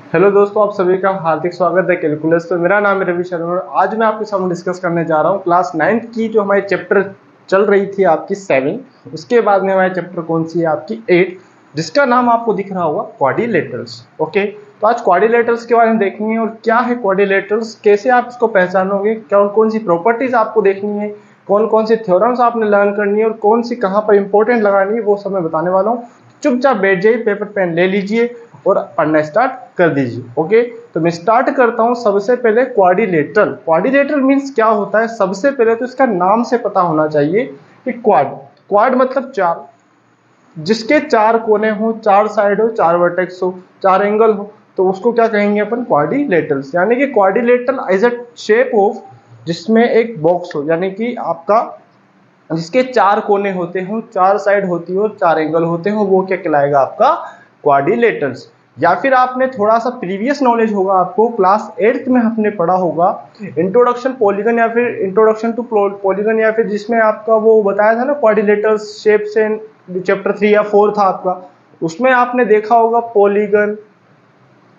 Hello दोस्तों, आप सभी का हार्दिक स्वागत है कैलकुलस पे। मेरा नाम है रवि शर्मा और आज मैं आपके सामने डिस्कस करने जा रहा हूँ क्लास 9th की जो हमारी चैप्टर चल रही थी आपकी 7। उसके बाद में हमारी चैप्टर कौन सी है आपकी 8, जिसका नाम आपको दिख रहा होगा क्वाड्रिलेटरल्स। ओके, तो आज क्वाड्रिलेटरल्स के बारे में देखेंगे और क्या है क्वाड्रिलेटरल्स, कैसे आप इसको पहचानोगे, कौन कौन सी प्रॉपर्टीज आपको देखनी है, कौन कौन सी थ्योरम्स आपने लर्न करनी है और कौन सी कहाँ पर इंपॉर्टेंट लगानी है, वो सब मैं बताने वाला हूँ। चुपचाप बैठ जाइए, पेपर पेन ले लीजिए और पढ़ना स्टार्ट कर दीजिए। ओके, तो मैं स्टार्ट करता हूं। सबसे पहले क्वाड्रिलेटरल। क्वाड्रिलेटरल मींस क्या होता है, सबसे पहले तो इसका नाम से पता होना चाहिए कि क्वाड, क्वाड मतलब चार, जिसके चार कोने हो, चार साइड हो, चार वर्टेक्स हो, चार एंगल हो, तो उसको क्या कहेंगे अपन, क्वाड्रिलेटरल्स। यानी कि quadrilateral is a shape of, जिसमें एक बॉक्स हो, यानी कि आपका जिसके चार कोने होते हो, चार साइड होती हो, चार एंगल होते हो, वो क्या कहलाएगा आपका क्वाड्रिलेटरल्स। या फिर आपने थोड़ा सा प्रीवियस नॉलेज होगा, आपको क्लास 8th में आपने पढ़ा होगा इंट्रोडक्शन पॉलीगन या फिर इंट्रोडक्शन टू पॉलीगन, या फिर जिसमें आपका वो बताया था ना क्वाड्रिलेटरल्स शेप्स एंड चैप्टर 3 या 4 था आपका, उसमें आपने देखा होगा पॉलीगन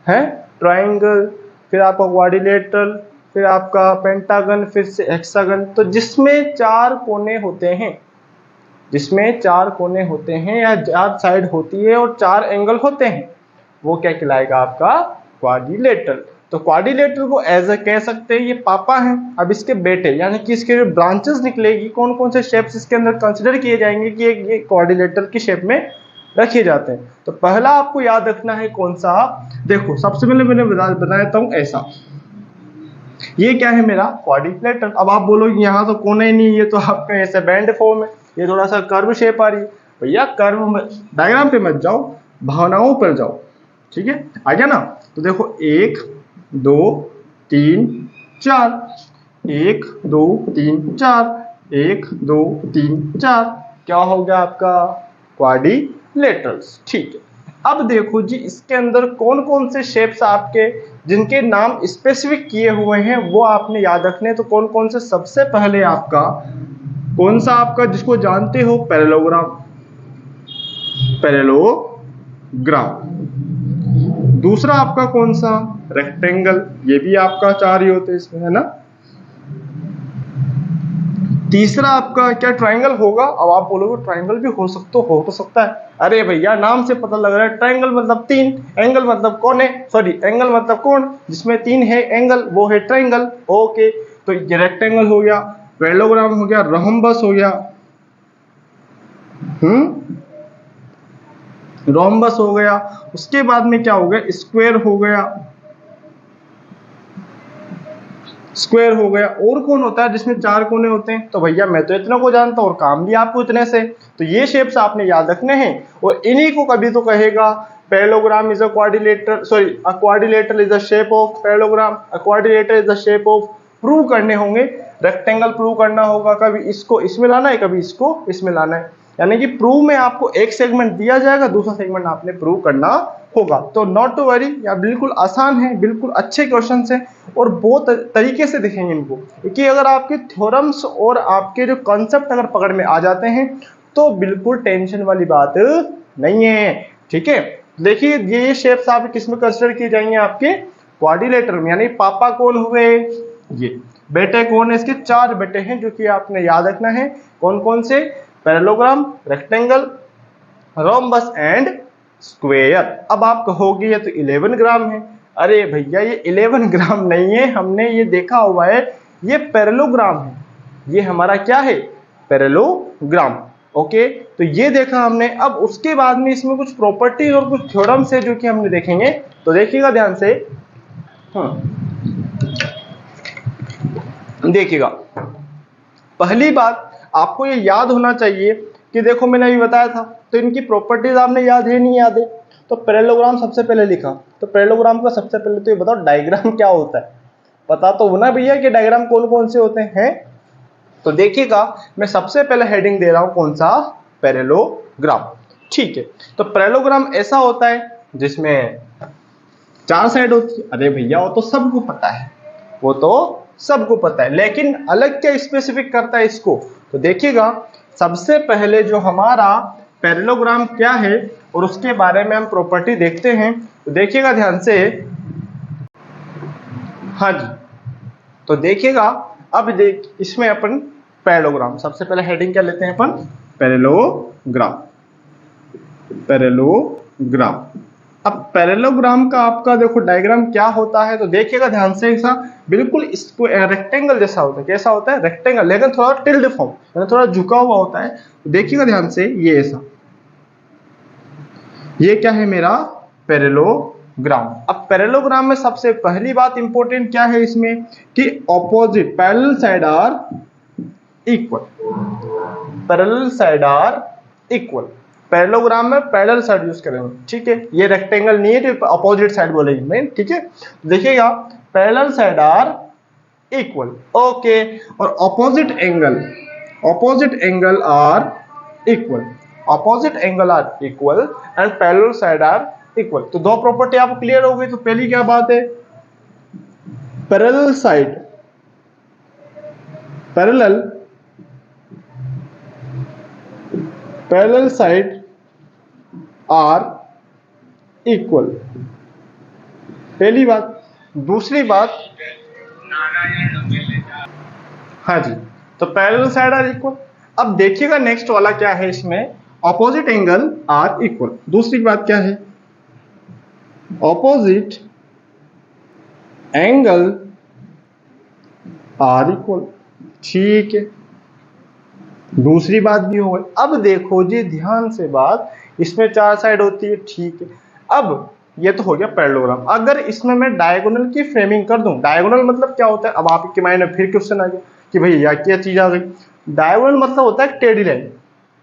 है, ट्राइंगल, फिर आपका क्वाड्रिलेटरल, फिर आपका पेंटागन, फिर से हेक्सागन। तो जिसमें चार कोने होते हैं, जिसमें चार कोने होते हैं या चार साइड होती है और चार एंगल होते हैं, वो क्या कहलाएगा आपका क्वाड्रिलेटरल। तो क्वाड्रिलेटरल को एज कह सकते हैं ये पापा हैं। अब इसके बेटे यानी कि इसके जो ब्रांचेस निकलेगी, कौन कौन से शेप्स इसके अंदर कंसिडर किए जाएंगे कि ये क्वाड्रिलेटरल की शेप में रखे जाते हैं। तो पहला आपको याद रखना है कौन सा, देखो सबसे पहले मैंने बता देता हूं ऐसा, ये क्या है मेरा क्वाड्रिलेटरल। अब आप बोलोगे यहाँ तो कोने ही नहीं, ये तो आपका ऐसे बैंड फॉर्म है, ये थोड़ा सा कर्व शेप आ रही है। भैया कर्व डायग्राम पे मत जाओ, भावनाओं पर जाओ। ठीक है, आ गया ना। तो देखो 1 2 3 4, 1 2 3 4, 1 2 3 4, क्या हो गया आपका क्वाड्रिलेटरल्स। ठीक है, अब देखो जी इसके अंदर कौन कौन से शेप्स आपके जिनके नाम स्पेसिफिक किए हुए हैं वो आपने याद रखने। तो कौन कौन से, सबसे पहले आपका कौन सा आपका जिसको जानते हो, पैरेललोग्राम, पैरेललोग्राम। दूसरा आपका कौन सा, रेक्टेंगल, ये भी आपका चार ही होते हैं इसमें, है ना। तीसरा आपका क्या, ट्राइंगल होगा। अब आप बोलोगे ट्राइंगल भी हो तो सकता है। अरे भैया नाम से पता लग रहा है, ट्राइंगल मतलब तीन, एंगल मतलब कोने, सॉरी एंगल मतलब कोण, जिसमें तीन है एंगल वो है ट्राइंगल। ओके, तो ये रेक्टेंगल हो गया, पैरेललोग्राम हो गया, रोम्बस हो गया, रोम्बस हो गया। उसके बाद में क्या हो गया, स्क्वायर हो गया, स्क्वायर हो गया। और कौन होता है जिसमें चार कोने होते हैं, तो भैया मैं तो इतना को जानता हूँ और काम भी आपको इतने से। तो ये शेप्स आपने याद रखने हैं और इन्हीं को कभी तो कहेगा parallelogram is a quadrilateral, sorry a quadrilateral is a shape of parallelogram, a quadrilateral is a shape of. Prove करने होंगे, रेक्टेंगल प्रूव करना होगा, कभी इसको इसमें लाना है, कभी इसको इसमें लाना है। यानी कि प्रूव में आपको एक सेगमेंट दिया जाएगा, दूसरा सेगमेंट आपने प्रूव करना होगा। तो नॉट टू वरी, या बिल्कुल आसान है, बिल्कुल अच्छे क्वेश्चन है और बहुत तरीके से दिखेंगे इनको, क्योंकि अगर आपके थ्योरम्स और आपके जो कॉन्सेप्ट अगर पकड़ में आ जाते हैं तो बिल्कुल टेंशन वाली बात नहीं है। ठीक है, देखिए ये शेप्स आप किस में कंसिडर किए जाएंगे, आपके क्वाड्रिलेटरल में। यानी पापा कौन हुए, ये बेटे कौन है, इसके चार बेटे हैं जो कि आपने याद रखना है। कौन कौन से, parallelogram, rectangle, rhombus and square. अब आप कहोगे ये तो 11 ग्राम है। अरे भैया ये 11 ग्राम नहीं है, हमने ये देखा हुआ है, ये पैरेललोग्राम है। ये हमारा क्या है, पैरेललोग्राम। ओके, तो ये देखा हमने। अब उसके बाद में इसमें कुछ प्रॉपर्टीज और कुछ थ्योरम्स है जो कि हमने देखेंगे, तो देखिएगा ध्यान से। देखिएगा, पहली बात आपको ये याद होना चाहिए कि देखो मैंने अभी बताया था, तो इनकी प्रॉपर्टीज आपने याद है नहीं याद है। तो पैरेललोग्राम सबसे पहले लिखा, तो पैरेललोग्राम का सबसे पहले तो ये बताओ डायग्राम क्या होता है, पता तो होना भैया कि डायग्राम कौन कौन से होते हैं। तो देखिएगा मैं सबसे पहले हेडिंग दे रहा हूं कौन सा, पैरेललोग्राम। ठीक है, तो पैरेललोग्राम ऐसा होता है जिसमें चार साइड होती है। अरे भैया वो तो सबको पता है, वो तो सबको पता है, लेकिन अलग क्या स्पेसिफिक करता है इसको। तो देखिएगा सबसे पहले जो हमारा पैरेललोग्राम क्या है और उसके बारे में हम प्रॉपर्टी देखते हैं। तो देखिएगा ध्यान से, हाँ जी, तो देखिएगा अब देख इसमें अपन पैरेललोग्राम, सबसे पहले हेडिंग क्या लेते हैं अपन, पैरेललोग्राम। पैरेललोग्राम, अब पैरेललोग्राम का आपका देखो डायग्राम क्या होता है, तो देखिएगा ध्यान से, ऐसा बिल्कुल इसको रेक्टेंगल जैसा होता है। कैसा होता है, रेक्टेंगल, लेकिन थोड़ा टिल्ड फॉर्म, यानी थोड़ा झुका हुआ होता है। तो देखिएगा ध्यान से, ये ऐसा, ये क्या है मेरा पैरेललोग्राम। अब पैरेललोग्राम में सबसे पहली बात इंपॉर्टेंट क्या है इसमें, कि opposite parallel side are equal. Parallel side are equal, parallelogram में पैरेलल साइड यूज करेंगे, ठीक है। ये रेक्टेंगल नहीं है तो अपोजिट साइड बोलेंगे मैं, ठीक है। देखिएगा parallel side are equal, okay, और opposite angle are equal, opposite angle are equal and parallel side are equal. तो दो प्रॉपर्टी आपको क्लियर हो गई। तो पहली क्या बात है, parallel side, parallel side are equal, पहली बात। दूसरी बात, हाँ जी, तो पैरेलल साइड आर इक्वल। अब देखिएगा नेक्स्ट वाला क्या है इसमें, ऑपोजिट एंगल आर इक्वल। दूसरी बात क्या है, ऑपोजिट एंगल आर इक्वल, ठीक है। दूसरी बात भी हो गई। अब देखो जी ध्यान से बात, इसमें चार साइड होती है, ठीक है। अब ये तो हो गया पैरेललोग्राम। अगर इसमें मैं डायगोनल की फ्रेमिंग कर दूं, डायगोनल मतलब क्या होता है, अब आपके माइंड में फिर क्वेश्चन आ गया कि भैया क्या चीज आ गई। डायगोनल मतलब होता है टेढ़ी लाइन,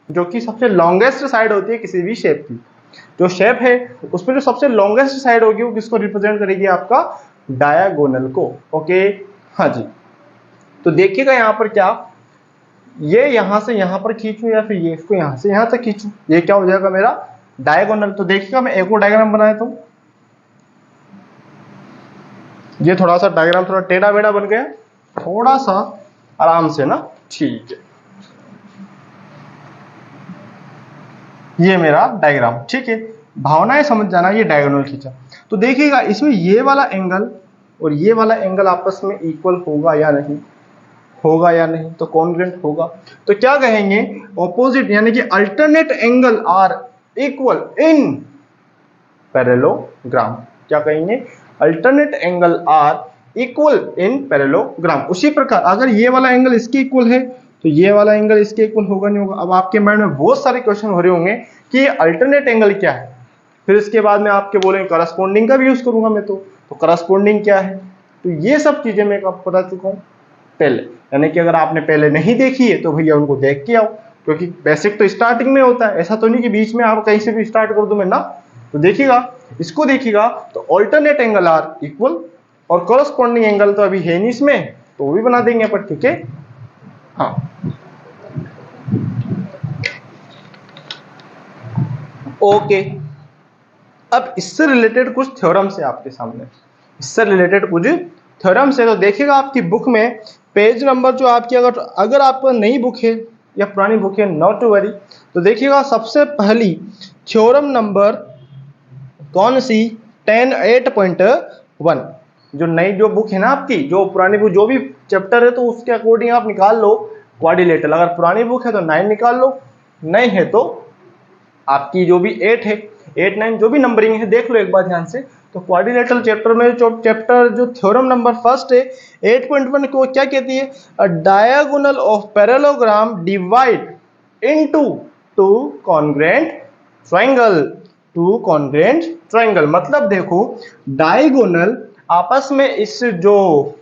जो कि सबसे लॉन्गेस्ट साइड होती है किसी भी शेप की। जो शेप है उसमें जो सबसे लॉन्गेस्ट साइड होगी वो किसको रिप्रेजेंट करेगी, आपका डायगोनल को, ओके। हाँ जी, तो देखिएगा यहाँ पर क्या, ये यहां से यहां पर खींचूं या फिर ये इसको यहां से यहां तक खींचूं, ये क्या हो जाएगा मेरा डायगोनल। तो देखिएगा मैं एक और डायग्राम बनाया तो ये थोड़ा सा डायग्राम थोड़ा टेढ़ा बेढ़ा बन गया, थोड़ा सा आराम से ना, ठीक है। ये मेरा डायग्राम, ठीक है, भावनाएं समझ जाना। ये डायगोनल खींचा, तो देखिएगा इसमें ये वाला एंगल और ये वाला एंगल आपस में इक्वल होगा या नहीं, होगा या नहीं, तो कॉन्ग्रुएंट होगा। तो क्या कहेंगे, ऑपोजिट यानी कि alternate angle are equal in parallelogram. क्या कहेंगे, alternate angle are equal in parallelogram. उसी प्रकार अगर ये वाला एंगल इसके इक्वल है तो ये वाला एंगल इसके इक्वल होगा नहीं होगा। अब आपके माइंड में बहुत सारे क्वेश्चन हो रहे होंगे कि अल्टरनेट एंगल क्या है, फिर इसके बाद में आपके बोलेंगे करस्पॉन्डिंग का भी यूज करूंगा मैं, तो करस्पॉन्डिंग क्या है। तो ये सब चीजें मैं आपको बता चुका हूँ पहले, यानी कि अगर आपने पहले नहीं देखी है तो भैया उनको देख के आओ, क्योंकि बेसिक तो स्टार्टिंग में होता है, ऐसा तो नहीं कि बीच में आप कहीं से भी स्टार्ट कर दो मैं ना। तो देखिएगा इसको, देखिएगा तो ऑल्टरनेट एंगल आर इक्वल और करस्पॉन्डिंग एंगल तो अभी है नहीं इसमें, तो वो भी बना देंगे अपन, ठीक है। हाँ, ओके। अब इससे रिलेटेड कुछ थ्योरम है आपके सामने, इससे रिलेटेड कुछ थ्योरम है। तो देखिएगा आपकी बुक में पेज नंबर जो आपकी, अगर आपको नई बुक है या पुरानी बुक है, नॉट टू वरी। तो देखिएगा सबसे पहली थ्योरम नंबर कौन सी, 10.8.1। जो नई जो बुक है ना आपकी, जो पुरानी बुक जो भी चैप्टर है तो उसके अकॉर्डिंग आप निकाल लो क्वाड्रिलेटरल। अगर पुरानी बुक है तो 9 निकाल लो, नहीं है तो आपकी जो भी 8 है, 8 9 जो भी नंबरिंग है देख लो एक बार ध्यान से। तो क्वाड्रिलेटरल चैप्टर में जो थ्योरम नंबर फर्स्ट है 8.1 को क्या कहती है, अ diagonal of parallelogram divide into two congruent triangle, two congruent triangle. मतलब देखो डायगोनल आपस में, इस जो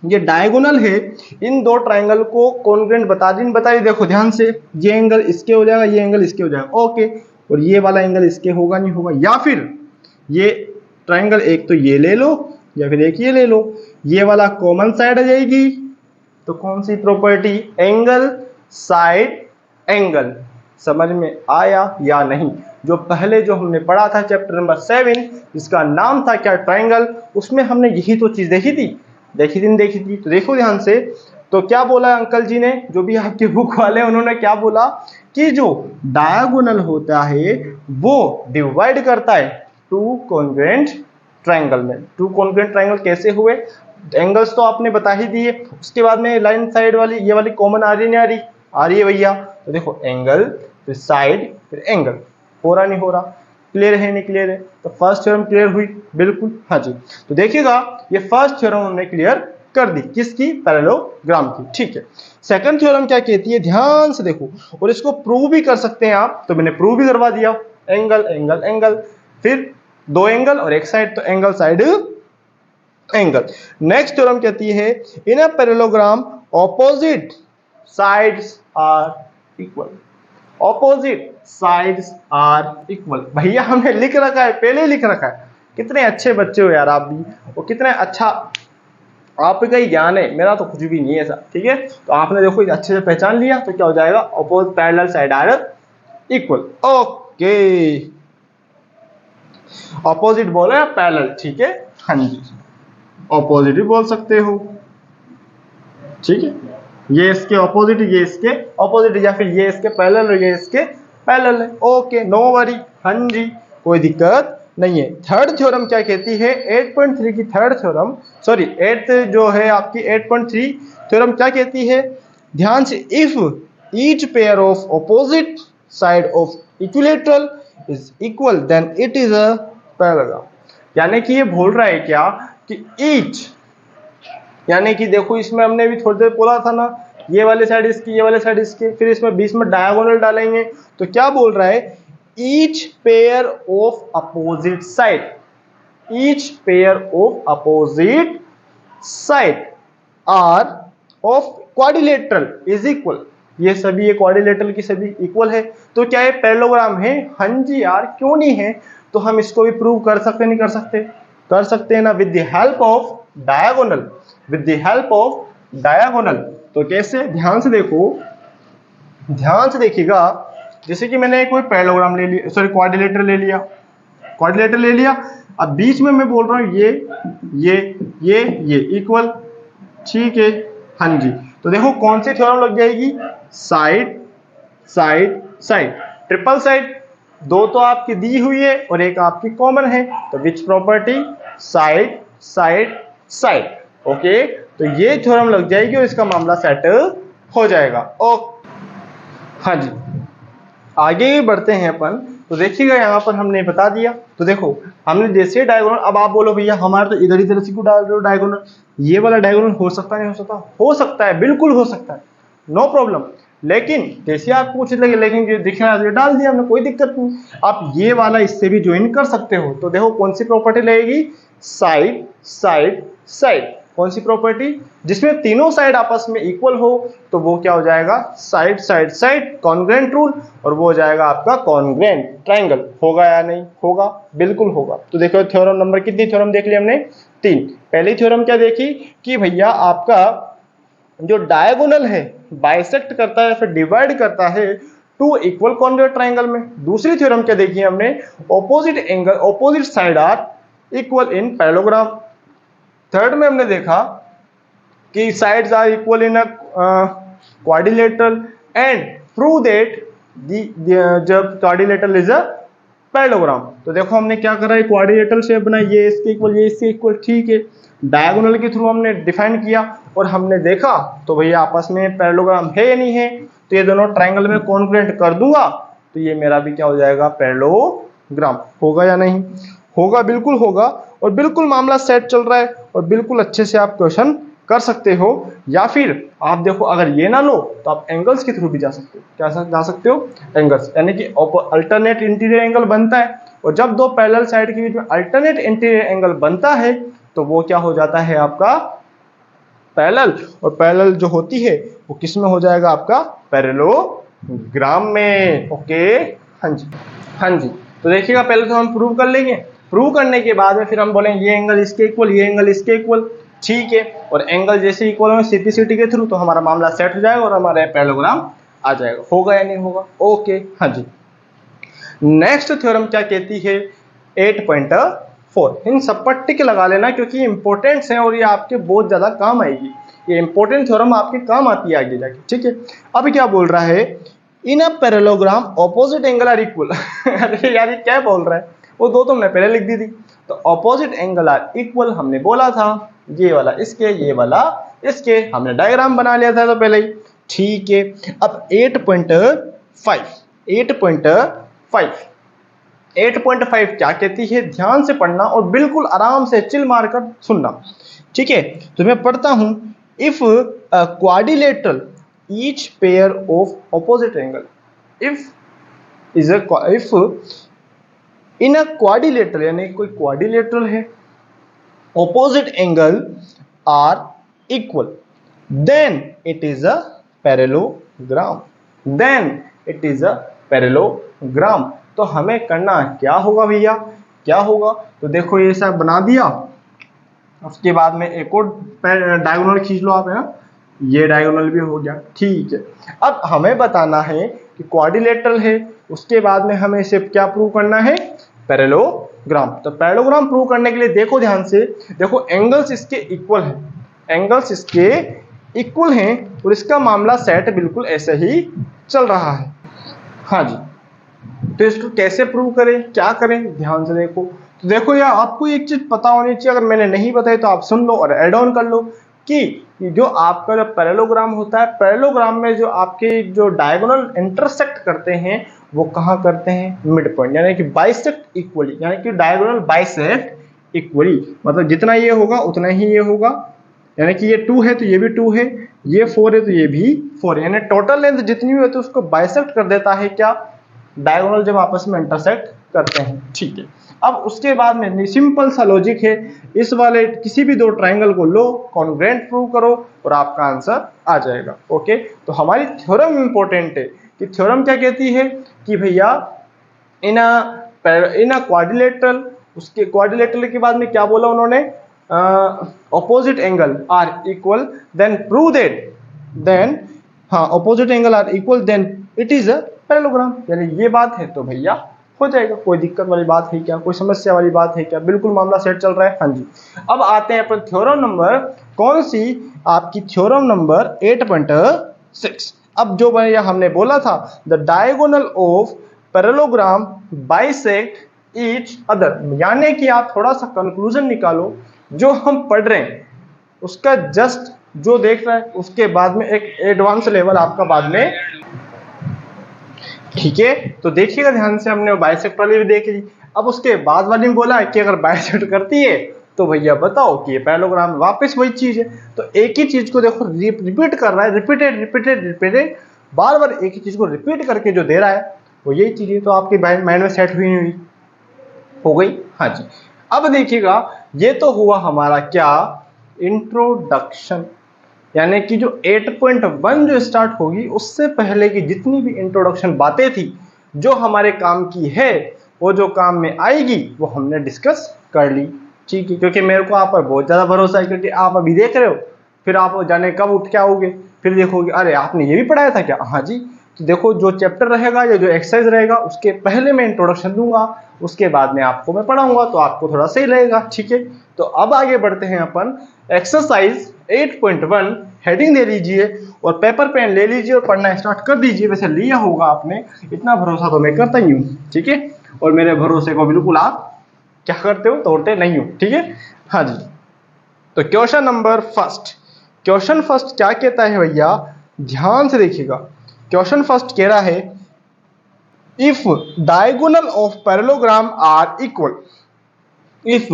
ये डायगोनल है इन दो ट्रायंगल को कॉन्ग्रुएंट बताइए। देखो ध्यान से, ये एंगल इसके हो जाएगा, ये एंगल इसके हो जाएगा, ओके, और ये वाला एंगल इसके होगा नहीं होगा। या फिर ये ट्रायंगल एक तो ये ले लो या फिर एक ये ले लो, ये वाला कॉमन साइड आ जाएगी। तो कौन सी प्रॉपर्टी, एंगल साइड एंगल। समझ में आया या नहीं। जो पहले जो हमने पढ़ा था चैप्टर नंबर 7 जिसका नाम था क्या, ट्रायंगल, उसमें हमने यही तो चीज देखी थी। तो देखो ध्यान से, तो क्या बोला अंकल जी ने, जो भी आपके बुक वाले उन्होंने क्या बोला कि जो डायगोनल होता है वो डिवाइड करता है टू कॉन्ग्रुएंट ट्राइंगल में। टू कॉन्ग्रुएंट ट्राइंगल कैसे हुए, एंगल्स तो आपने बता ही दिए, उसके बाद में लाइन साइड वाली ये वाली कॉमन आ रही नहीं आ रही, आ रही है भैया। तो देखो एंगल फिर साइड फिर एंगल, हो रहा नहीं हो रहा, क्लियर है नहीं क्लियर है। तो फर्स्ट थ्योरम क्लियर हुई बिल्कुल, हाँ जी। तो देखिएगा ये फर्स्ट थ्योरम हमने क्लियर कर दी, किसकी, पैरेललोग्राम की, ठीक है। सेकंड थ्योरम क्या कहती है, ध्यान से देखो, और इसको प्रूव भी कर सकते हैं आप, तो मैंने प्रूव भी करवा दिया, एंगल एंगल एंगल, फिर दो एंगल और एक साइड, तो angle side angle. Next theorem कहती है in a parallelogram opposite sides are equal, opposite sides are equal. भैया हमने लिख रखा है, पहले ही लिख रखा है, कितने अच्छे बच्चे हो यार आप भी, और कितने अच्छा आपका ही ज्ञान है, मेरा तो कुछ भी नहीं है सर, ठीक है। तो आपने देखो अच्छे से पहचान लिया, तो क्या हो जाएगा, opposite parallel side are equal, okay. Opposite बोला या पैरेलल, ठीक है, हाँ जी, ऑपोजिट भी बोल सकते हो, ठीक है, ये इसके ऑपोजिट, ये इसके ऑपोजिट, या फिर ये इसके पैरेलल और ये इसके पैरेलल है, ओके, नो वरी, हाँ जी, कोई दिक्कत नहीं है। थर्ड थ्योरम क्या कहती है, 8.3 की थर्ड थ्योरम, सॉरी 8 जो है आपकी 8.3 थ्योरम क्या कहती है, ध्यान से, if each pair of opposite side of equilateral is equal then it is a parallelogram. यानी कि ये बोल रहा है क्या कि ईच, यानी कि देखो इसमें हमने भी थोड़ी देर बोला था ना, ये वाले साइड इसकी, ये वाले साइड इसके, फिर इसमें बीच में डायगोनल डालेंगे, तो क्या बोल रहा है, each pair of opposite side, each pair of opposite side are of quadrilateral is equal, ये सभी ये क्वाड्रिलेटरल की सभी इक्वल है, तो क्या ये पैरेललोग्राम है, हाँ जी यार, क्यों नहीं है। तो हम इसको भी प्रूव कर सकते नहीं कर सकते, कर सकते हैं ना, with the help of diagonal, with the help of diagonal. तो कैसे, ध्यान से देखो, ध्यान से देखिएगा, जैसे कि मैंने कोई पैरेललोग्राम ले लिया, सॉरी क्वाड्रिलेटरल ले लिया, क्वाड्रिलेटरल ले लिया, अब बीच में मैं बोल रहा हूं ये इक्वल, ठीक है, हाँ जी। तो देखो कौन सी थ्योरम लग जाएगी, side side side, triple side, दो तो आपकी दी हुई है और एक आपकी कॉमन है, तो which property, side side side, okay. तो ये थ्योरम लग जाएगी और इसका मामला सेट हो जाएगा, ओके, हाँ जी। आगे बढ़ते हैं अपन, तो देखिएगा यहाँ पर हमने बता दिया, तो देखो हमने जैसे डायगोनल, अब आप बोलो भैया हमारे तो इधर इधर से क्यों डाल रहे हो डायगोनल, ये वाला डायगोनल हो सकता नहीं हो सकता, हो सकता है, बिल्कुल हो सकता है, नो प्रॉब्लम, लेकिन जैसे आप पूछ लगे, लेकिन जो दिख रहा है डाल दिया हमने, कोई दिक्कत नहीं। आप ये वाला इससे भी ज्वाइन कर सकते हो, तो देखो कौन सी प्रॉपर्टी लगेगी, साइड साइड साइड, कौन सी प्रॉपर्टी, जिसमें तीनों साइड आपस में इक्वल हो, तो वो क्या हो जाएगा, side side side congruent rule, और वो हो जाएगा आपका कॉन्ग्रुएंट ट्राइंगल, होगा या नहीं होगा, बिल्कुल होगा। तो देखो थ्योरम नंबर कितनी थ्योरम देख ली हमने, 3। पहली थ्योरम क्या देखी कि भैया आपका जो डायगोनल है बाइसेक्ट करता है, फिर डिवाइड करता है टू इक्वल कॉन्ग्रुएंट ट्राइंगल में। दूसरी थ्योरम क्या देखी हमने, opposite angle, opposite side are equal in parallelogram. Third में हमने देखा कि sides are equal in a quadrilateral and prove that जब क्वाड्रिलेटरल इज अ पैरेललोग्राम। तो देखो हमने क्या करा है, क्वाड्रिलेटरल शेप बनाई, ये इसके इक्वल ये इसके इक्वल, ठीक है, डायगोनल के थ्रू हमने डिफाइन किया और हमने देखा तो भैया आपस में पैरेललोग्राम है या नहीं है, तो ये दोनों ट्राइंगल में कॉन्ग्रुएंट कर दूंगा तो ये मेरा भी क्या हो जाएगा, पैरेललोग्राम, होगा या नहीं होगा, बिल्कुल होगा, और बिल्कुल मामला सेट चल रहा है और बिल्कुल अच्छे से आप क्वेश्चन कर सकते हो। या फिर आप देखो अगर ये ना लो तो आप एंगल्स के थ्रू भी जा सकते हो, क्या जा सकते हो, एंगल्स, यानी कि अल्टरनेट इंटीरियर एंगल बनता है, और जब दो पैरेलल साइड के बीच में अल्टरनेट इंटीरियर एंगल बनता है तो वो क्या हो जाता है आपका पैरेलल, और पैरेलल जो होती है वो किस में हो जाएगा, आपका पैरेललोग्राम में, ओके, हाँ जी, हाँ जी। तो देखिएगा पहले तो हम प्रूव कर लेंगे, प्रूव करने के बाद में फिर हम बोलेंगे ये एंगल इसके इक्वल, ये एंगल इसके इक्वल, ठीक है, और एंगल जैसे इक्वल हो सिंप्लिसिटी के थ्रू तो हमारा मामला सेट हो जाएगा और हमारा पैरेललोग्राम आ जाएगा, होगा या नहीं होगा, ओके, हाँ जी। नेक्स्ट थ्योरम क्या कहती है, 8.4, इन सब पर टिक लगा लेना क्योंकि इंपॉर्टेंट है और ये आपके बहुत ज्यादा काम आएगी, ये इंपॉर्टेंट थ्योरम आपके काम आती है आगे जाके, ठीक है। अब क्या बोल रहा है, in a parallelogram opposite angle are equal अरे यार ये क्या बोल रहा है, वो दो तो हमने पहले लिख दी थी। तो ऑपोजिट एंगल आर इक्वल हमने बोला था, ये वाला इसके, ये वाला इसके, हमने डायग्राम बना लिया था तो पहले ही। ठीक है, अब 8.5 क्या कहती है, ध्यान से पढ़ना और बिल्कुल आराम से चिल मारकर सुनना। ठीक है, तो मैं पढ़ता हूं, if quadrilateral each pair of opposite angle, if in a quadrilateral, यानी कोई क्वाड्रिलेटरल है, opposite angle are equal, then it is a parallelogram, तो हमें करना क्या होगा भैया, क्या होगा, तो देखो ये सब बना दिया, उसके बाद में एक और डायगोनल खींच लो आप, है ना, ये डायगोनल भी हो गया। ठीक है, अब हमें बताना है कि क्वाड्रिलेटरल है, उसके बाद में हमें इसे क्या प्रूव करना है, पैरेललोग्राम। तो पैरेललोग्राम प्रूव करने के लिए देखो ध्यान से, देखो एंगल्स इसके इक्वल हैं, और इसका मामला सेट बिल्कुल ऐसे ही चल रहा है। हाँ जी, तो इसको कैसे प्रूव करें, क्या करें, ध्यान से देखो। तो देखो यार, आपको एक चीज पता होनी चाहिए, अगर मैंने नहीं बताई तो आप सुन लो और ऐड ऑन कर लो, कि जो आपका जो पैरेललोग्राम होता है, पैरेललोग्राम में जो आपके जो डायगोनल इंटरसेक्ट करते हैं वो कहाँ करते हैं, मिड पॉइंट, यानी कि बाइसेक्ट इक्वली, यानी कि डायगोनल बाइसेक्ट इक्वली, मतलब जितना ये होगा उतना ही ये होगा, यानी कि ये 2 है तो ये भी 2 है, ये 4 है तो ये भी 4 है, यानी टोटल लेंथ जितनी भी होती है उसको बाइसेक्ट कर देता है क्या, डायगोनल, जब आपस में इंटरसेक्ट करते हैं। ठीक है, अब उसके बाद में सिंपल सा लॉजिक है, इस वाले किसी भी दो ट्राइंगल को लो, कॉन्ग्रुएंट प्रूव करो और आपका आंसर आ जाएगा। ओके, तो हमारी थ्योरम इंपॉर्टेंट है, कि थ्योरम क्या कहती है कि भैया इन अ क्वाड्रिलेटरल, उसके क्वाड्रिलेटरल के बाद में क्या बोला उन्होंने, opposite angle are equal, then prove that, then हाँ opposite angle are equal, then it is a parallelogram, यानी ये बात है तो भैया हो जाएगा, कोई दिक्कत वाली बात है क्या, कोई समस्या वाली बात है क्या, बिल्कुल मामला सेट चल रहा है। हाँ जी, अब आते हैं अपन थ्योरम नंबर, कौन सी, आपकी थ्योरम नंबर 8.6। अब जो भैया हमने बोला था, the diagonal of parallelogram bisect each other, यानी कि आप थोड़ा सा कंक्लूजन निकालो, जो हम पढ़ रहे हैं उसका जस्ट जो देख रहा है, उसके बाद में एक एडवांस लेवल आपका बाद में। ठीक है, तो देखिएगा ध्यान से, हमने बाइसेक्ट वाली भी देख ली, अब उसके बाद वाली में बोला है कि अगर बाइसेक्ट करती है तो भैया बताओ कि ये पैरेललोग्राम, वापस वही चीज है, तो एक ही चीज को देखो रिपीट कर रहा है, रिपीटेड, बार बार एक ही चीज को रिपीट करके जो दे रहा है वो यही चीज है, तो आपके माइंड में सेट हुई हो गई। हाँ जी, अब देखिएगा, ये तो हुआ हमारा क्या, इंट्रोडक्शन, यानी कि जो 8.1 जो स्टार्ट होगी उससे पहले की जितनी भी इंट्रोडक्शन बातें थी जो हमारे काम की है, वो जो काम में आएगी वो हमने डिस्कस कर ली। ठीक है, क्योंकि मेरे को आप पर बहुत ज़्यादा भरोसा है, क्योंकि आप अभी देख रहे हो, फिर आप जाने कब उठ के आओगे, फिर देखोगे अरे आपने ये भी पढ़ाया था क्या। हाँ जी, तो देखो जो चैप्टर रहेगा या जो एक्सरसाइज रहेगा उसके पहले मैं इंट्रोडक्शन दूंगा, उसके बाद में आपको मैं पढ़ाऊंगा, तो आपको थोड़ा सही लगेगा। ठीक है, तो अब आगे बढ़ते हैं अपन, एक्सरसाइज 8.1, हेडिंग दे लीजिए और पेपर पेन ले लीजिए और पढ़ना स्टार्ट कर दीजिए। वैसे लिया होगा आपने, इतना भरोसा तो मैं करता ही हूँ। ठीक है, और मेरे भरोसे को बिल्कुल आप क्या करते हो, तोड़ते नहीं हो। ठीक है, हाँ जी, तो क्वेश्चन फर्स्ट क्या कहता है भैया, ध्यान से देखिएगा। क्वेश्चन फर्स्ट कह रहा है, if diagonal of parallelogram are equal, if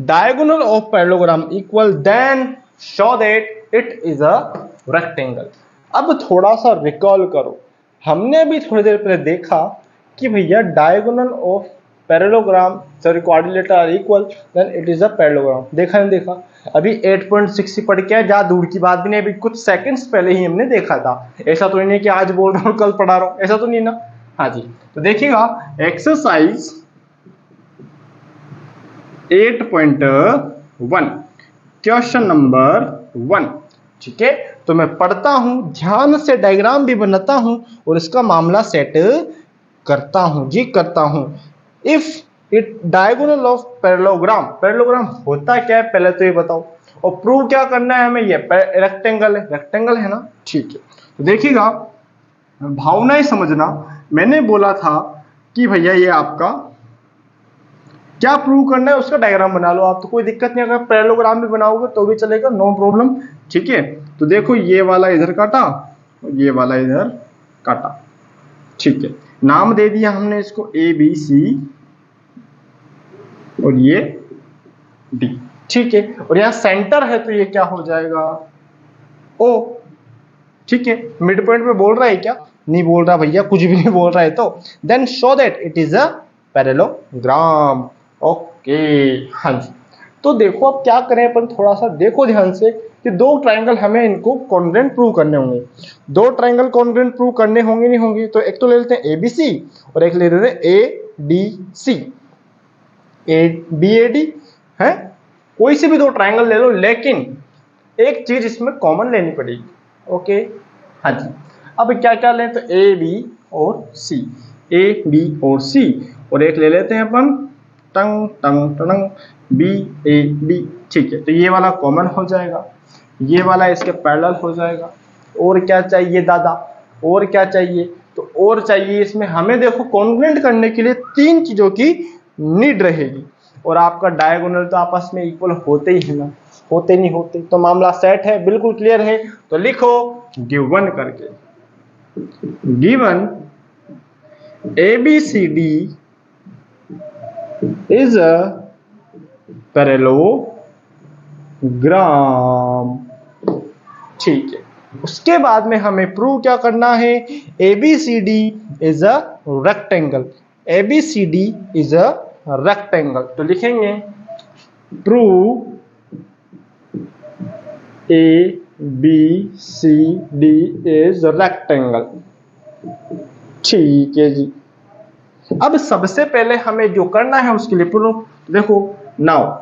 diagonal of parallelogram equal then show that it is a rectangle। अब थोड़ा सा रिकॉल करो, हमने भी थोड़ी देर पहले देखा कि भैया diagonal of parallelogram sorry quadrilateral are equal then it is a parallelogram, देखा नहीं देखा, अभी 8.6 पढ़ के ज्यादा दूर की बात भी नहीं, अभी कुछ सेकंड्स पहले ही हमने देखा था। ऐसा तो नहीं कि आज बोल रहा हूँ कल पढ़ा रहा हूँ, ऐसा तो नहीं ना। हाँ जी, तो देखिएगा एक्सरसाइज 8.1 क्वेश्चन नंबर 1। ठीक है, तो मैं पढ़ता हूं, ध्यान से डायग्राम भी बनाता हूं और इसका मामला सेट करता हूं जी, करता हूं। If it diagonal of parallelogram होता क्या है पहले तो ये बताओ, और प्रूव क्या करना है हमें, ये रेक्टेंगल है ना। ठीक है, तो देखिएगा भावनाएं समझना, मैंने बोला था कि भैया ये आपका क्या प्रूव करना है उसका डायग्राम बना लो आप, तो कोई दिक्कत नहीं, अगर पैरेललोग्राम भी बनाओगे तो भी चलेगा, नो प्रॉब्लम। ठीक है, तो देखो ये वाला इधर काटा, ये वाला इधर काटा। ठीक है, नाम दे दिया हमने इसको ए बी सी और ये डी। ठीक है, और यहाँ सेंटर है तो ये क्या हो जाएगा, ओ। ठीक है, मिड पॉइंट पे बोल रहा है क्या, नहीं बोल रहा भैया, कुछ भी नहीं बोल रहा है, तो then show that it is a parallelogram. Okay, हाँ जी। तो देखो अब क्या करें अपन, थोड़ा सा देखो ध्यान से कि दो ट्राइंगल हमें इनको कॉन्ग्रुएंट प्रूव करने होंगे। दो ट्राइंगल कॉन्ग्रुएंट प्रूव करने होंगे नहीं होंगे, तो एक तो ले लेते हैं एबीसी और एक ले लेते हैं A D C, A B A D है, कोई से भी दो ट्राइंगल ले लो, लेकिन एक चीज इसमें कॉमन लेनी पड़ेगी। ओके, हाँ जी। अब क्या क्या लें, तो ए बी और सी, ए बी और सी, और एक ले लेते हैं अपन टंग टंग टंग बी ए डी। ठीक है, तो ये वाला कॉमन हो जाएगा, ये वाला इसके पैरेलल हो जाएगा। और क्या चाहिए दादा, और क्या चाहिए, तो और चाहिए इसमें हमें, देखो कॉन्ग्रुएंट करने के लिए तीन चीजों की नीड रहेगी, और आपका डायगोनल तो आपस में इक्वल होते ही है ना, होते नहीं होते, तो मामला सेट है, बिल्कुल क्लियर है। तो लिखो गिवन करके, given ABCD is a parallelogram. ठीक है, उसके बाद में हमें प्रूव क्या करना है, ABCD is a rectangle, ABCD is a rectangle. तो लिखेंगे प्रूव ABCD इज रेक्टेंगल। ठीक है जी। अब सबसे पहले हमें जो करना है उसके लिए प्रूफ, देखो नाउ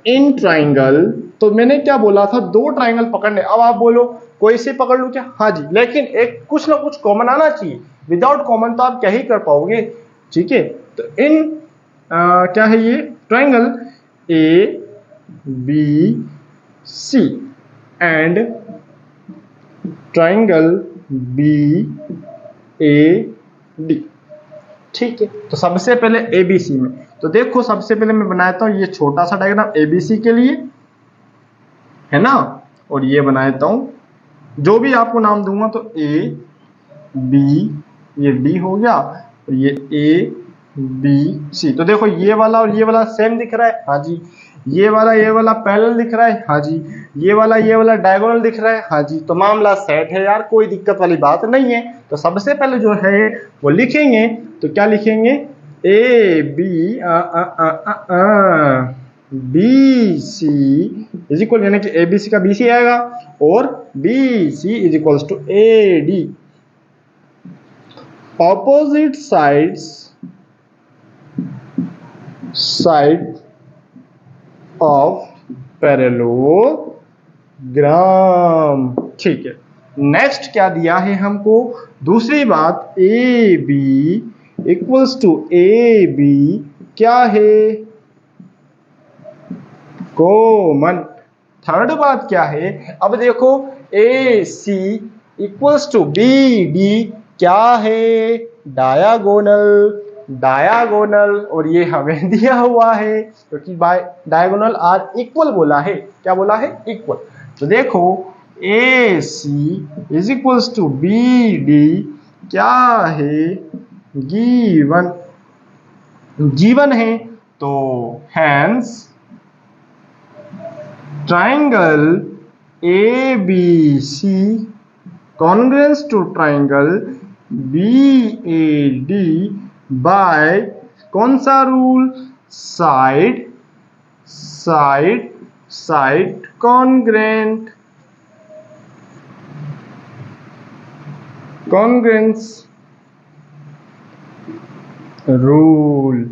इन ट्राइंगल, तो मैंने क्या बोला था, दो ट्राइंगल पकड़ने। अब आप बोलो कोई से पकड़ लूं क्या, हाँ जी, लेकिन एक कुछ ना कुछ कॉमन आना चाहिए, विदाउट कॉमन तो आप क्या ही कर पाओगे। ठीक है, तो इन क्या है ये triangle A B C and triangle B A D. ठीक है, तो सबसे पहले एबीसी में, तो देखो सबसे पहले मैं बनाता हूं ये छोटा सा डायग्राम एबीसी के लिए, है ना, और ये बनाता हूं, जो भी आपको नाम दूंगा, तो ए बी, ये डी हो गया, और ये ए बी सी। तो देखो ये वाला और ये वाला सेम दिख रहा है, हाँ जी, ये वाला पैरेलल दिख रहा है, हाँ जी, ये वाला डायगोनल दिख रहा है, हाँ जी, तो मामला सेट है यार, कोई दिक्कत वाली बात नहीं है। तो सबसे पहले जो है वो लिखेंगे, तो क्या लिखेंगे, A B B C is equal, यानी कि ए बी सी का बी सी आएगा, और B C is equals to A D, opposite side of parallelogram. ठीक है, नेक्स्ट क्या दिया है हमको, दूसरी बात A B equals to A B क्या है, कॉमन। थर्ड बात क्या है, अब देखो A C equals to B D क्या है, डायगोनल, और ये हमें दिया हुआ है क्योंकि बाय डायगोनल आर इक्वल बोला है, क्या बोला है, इक्वल। तो देखो A C is equals to B D क्या है, गिवन है, तो hence triangle ABC congruent to triangle BAD by कौन सा रूल, साइड कॉन्ग्रेंस रूल।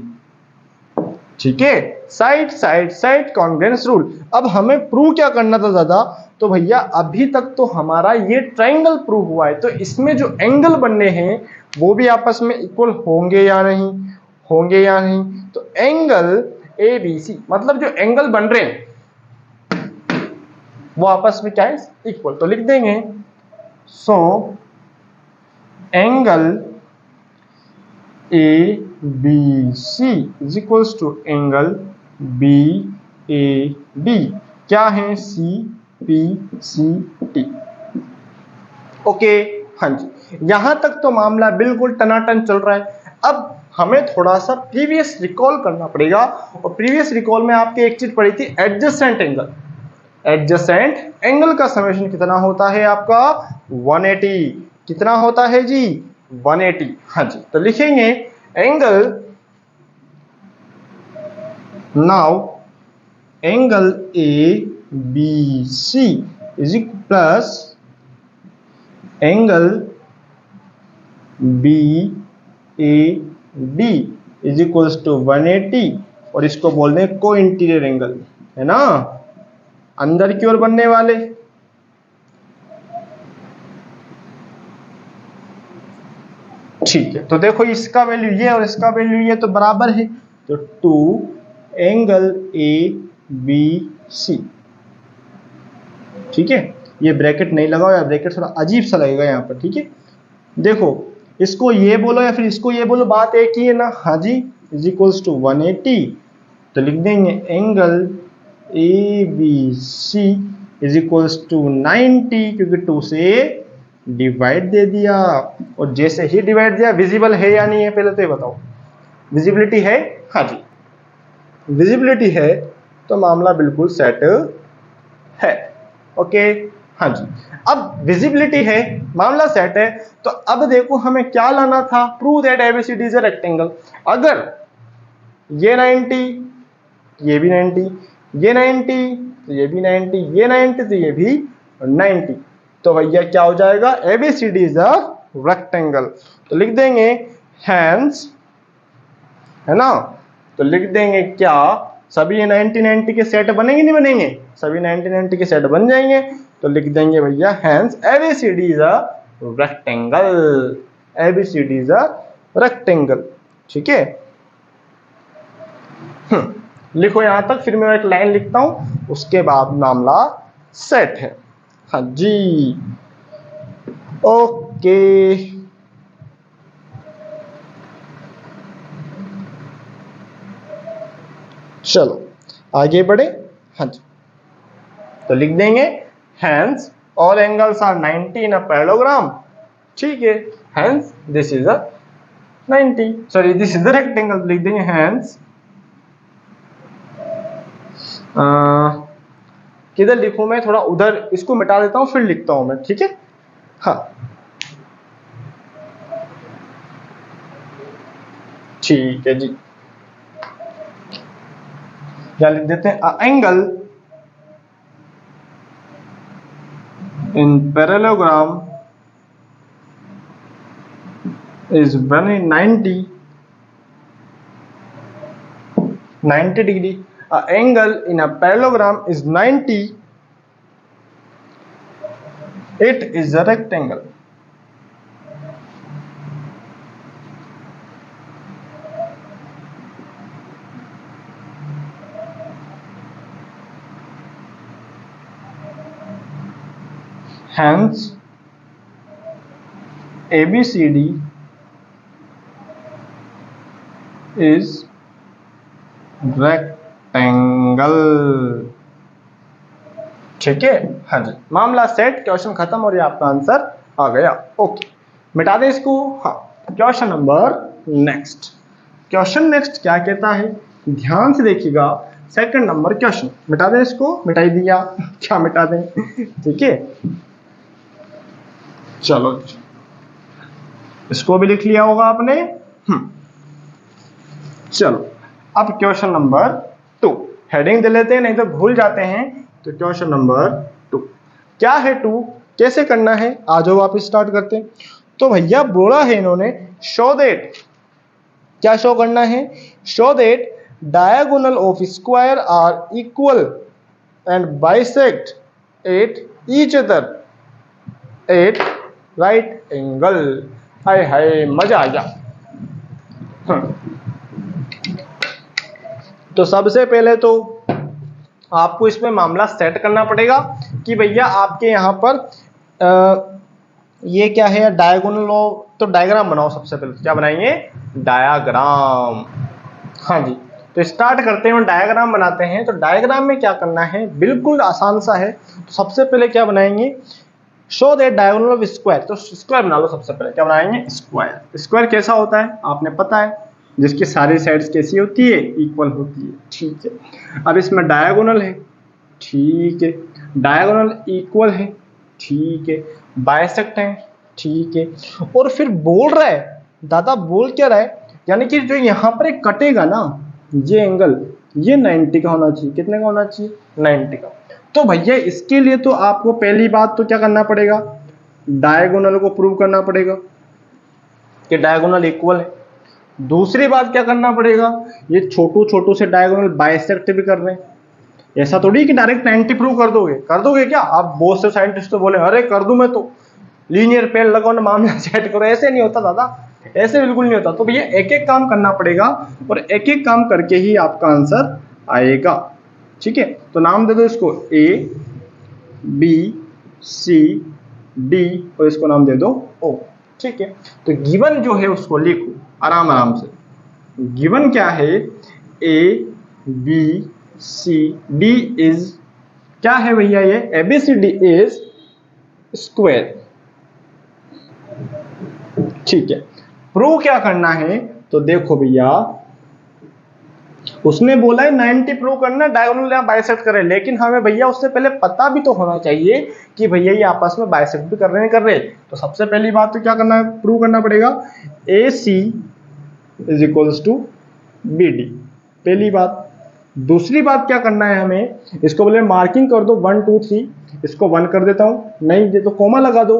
ठीक है, साइड कॉन्ग्रेंस रूल। अब हमें प्रूव क्या करना था दादा, तो भैया अभी तक तो हमारा ये ट्राइंगल प्रूव हुआ है, तो इसमें जो एंगल बनने हैं वो भी आपस में इक्वल होंगे या नहीं, तो एंगल ABC, मतलब जो एंगल बन रहे हैं वो आपस में क्या है, इक्वल। तो लिख देंगे so angle ABC B C is equals to angle B A D, क्या है, C P C T. Okay, हाँ जी, यहां तक तो मामला बिल्कुल टनाटन चल रहा है। अब हमें थोड़ा सा प्रीवियस रिकॉल करना पड़ेगा, और प्रीवियस रिकॉल में आपकी एक चीज पड़ी थी, एडजेसेंट एंगल। एडजेसेंट एंगल का समेशन कितना होता है आपका, 180। कितना होता है जी, 180। हाँ जी, तो लिखेंगे angle, now angle A B C is plus angle B A D is equals to 180, और इसको बोल दें को इंटीरियर एंगल, है ना, अंदर की ओर बनने वाले। ठीक है, तो देखो इसका वैल्यू ये और इसका वैल्यू ये तो बराबर है, तो 2 एंगल ए बी सी। ठीक है, ये ब्रैकेट नहीं लगाओ यार, ब्रैकेट थोड़ा अजीब सा लगेगा यहाँ पर। ठीक है, देखो इसको ये बोलो या फिर इसको ये बोलो, बात एक ही है ना। हाँ जी, इज इक्वल्स टू 180, तो लिख देंगे angle A B C is equals to 90, क्योंकि 2 से डिवाइड दे दिया, और जैसे ही डिवाइड दिया विजिबल है या नहीं है, पहले तो ये बताओ, विजिबिलिटी है। हाँ जी, विजिबिलिटी है, तो मामला बिल्कुल सेट है। ओके, हाँ जी, अब विजिबिलिटी है, मामला सेट है, तो अब देखो हमें क्या लाना था, prove that ABCD is a rectangle. अगर ये 90, ये भी 90, ये 90, तो ये भी 90, ये 90, तो ये भी 90, तो भैया क्या हो जाएगा, एबीसीडी इज अ रेक्टेंगल। तो लिख देंगे हैंस, है ना, तो लिख देंगे क्या, सभी 90-90 के सेट बनेंगे नहीं बनेंगे, सभी 90-90 के सेट बन जाएंगे, तो लिख देंगे भैया hence ABCD is a rectangle, ABCD is a rectangle. ठीक है, लिखो यहां तक, फिर मैं एक लाइन लिखता हूं, उसके बाद मामला सेट है। हाँ जी, ओके, चलो आगे बढ़े। हाँ जी, तो लिख देंगे hence all angles are 90 in a parallelogram. ठीक है, hence this is a 90, sorry this is the rectangle. लिख देंगे हैंस, किधर लिखूं मैं, थोड़ा उधर इसको मिटा देता हूं फिर लिखता हूं मैं। ठीक है, हाँ ठीक है जी, क्या लिख देते हैं, angle in parallelogram is when 90 degree, a angle in a parallelogram is 90, it is a rectangle. Hence ABCD is rectangle। ठीक है, हाँ जी, मामला सेट, क्वेश्चन खत्म और ये आपका आंसर आ गया। ओके, मिटा दें इसको। हाँ, question number next. Question next क्या कहता है, ध्यान से देखिएगा, सेकंड नंबर क्वेश्चन। मिटा दें इसको, मिटा ही दिया, क्या मिटा दें। ठीक है, चलो इसको भी लिख लिया होगा आपने। चलो अब क्वेश्चन नंबर 2, हेडिंग दे लेते हैं नहीं तो भूल जाते हैं। तो क्वेश्चन नंबर 2 क्या है, 2 कैसे करना है, आ जाओ वापस स्टार्ट करते हैं। तो भैया बोला है इन्होंने, शो दैट, क्या शो करना है, show that diagonal of square are equal and bisect at each other at right angle. हाय हाय, मजा आ गया। तो सबसे पहले तो आपको इसमें मामला सेट करना पड़ेगा कि भैया आपके यहाँ पर ये क्या है डायगोनल लो, तो डायग्राम बनाओ सबसे पहले। क्या बनाएंगे? डायग्राम। हाँ जी, तो स्टार्ट करते हैं, डायग्राम बनाते हैं। तो डायग्राम में क्या करना है, बिल्कुल आसान सा है। तो सबसे पहले क्या बनाएंगे, show that diagonal of square. तो स्क्वायर बना लो सबसे पहले। क्या बनाएंगे? स्क्वायर। स्क्वायर कैसा होता है आपने पता है, जिसकी सारी साइड्स कैसी होती है? इक्वल होती है। ठीक है, अब इसमें डायगोनल है, ठीक है, डायगोनल इक्वल है, ठीक है, बाइसेक्ट है, ठीक है, और फिर बोल रहा है, दादा बोल क्या रहा है, यानी कि जो यहाँ पर एक कटेगा ना ये एंगल, ये 90 का होना चाहिए। कितने का होना चाहिए? 90 का। तो भैया इसके लिए तो आपको पहली बात तो क्या करना पड़ेगा, डायगोनल को प्रूव करना पड़ेगा कि डायगोनल इक्वल है। दूसरी बात क्या करना पड़ेगा, ये छोटू छोटू से डायगोनल बाइसेक्ट भी कर रहे हैं। ऐसा थोड़ी कि डायरेक्ट 90 प्रूव कर दोगे क्या? आप बहुत से साइंटिस्ट तो बोले अरे कर दूं मैं तो, लीनियर पेड़ लगाओ ना, मामला सेट करो। ऐसे नहीं होता दादा, ऐसे बिल्कुल नहीं होता। तो भैया एक एक काम करना पड़ेगा, और एक एक काम करके ही आपका आंसर आएगा। ठीक है, तो नाम दे दो इसको ए बी सी डी, और इसको नाम दे दो ओ। ठीक है, तो गिवन जो है उसको लिखो आराम आराम से। गिवन क्या है, A B C D is, क्या है भैया ये, एबीसीडी इज स्क्वायर। ठीक है, प्रूव क्या करना है, तो देखो भैया उसने बोला है 90 प्रूव करना, डायगोनल या बाइसेक्ट करे, लेकिन हमें भैया उससे पहले पता भी तो होना चाहिए कि भैया ये आपस में बाइसेक्ट भी कर रहे हैं, कर रहे। तो सबसे पहली बात तो क्या करना है, प्रूव करना पड़ेगा A C is equals to B D, पहली बात। दूसरी बात क्या करना है हमें, इसको बोले मार्किंग कर दो 1 2 3, इसको 1 कर देता हूं, नहीं दे तो कोमा लगा दो।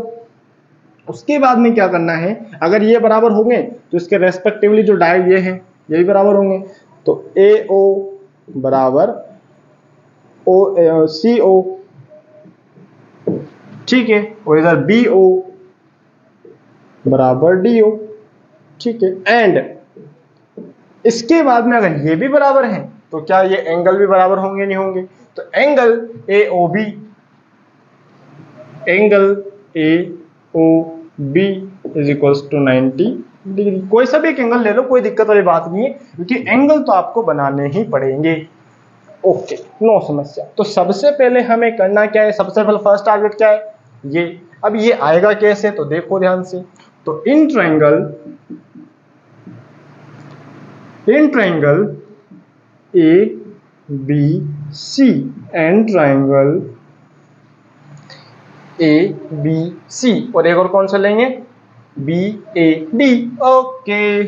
उसके बाद में क्या करना है, अगर ये बराबर होंगे तो इसके रेस्पेक्टिवली जो डाय ये है ये भी बराबर होंगे। तो ए ओ बराबर ओ सी ओ, ठीक है, और इधर बी ओ बराबर डी ओ। ठीक है, एंड इसके बाद में अगर ये भी बराबर हैं तो क्या ये एंगल भी बराबर होंगे नहीं होंगे? तो angle A O B, angle A O B is equals to 90 degree. कोई सा भी एक एंगल ले लो, कोई दिक्कत वाली बात नहीं है, क्योंकि एंगल तो आपको बनाने ही पड़ेंगे। ओके, नो समस्या। तो सबसे पहले हमें करना क्या है, सबसे पहले फर्स्ट टारगेट क्या है, ये। अब ये आएगा कैसे, तो देखो ध्यान से। तो in triangle A B C and triangle A B C, और एक और कौन सा लेंगे, बी ए डी। ओके,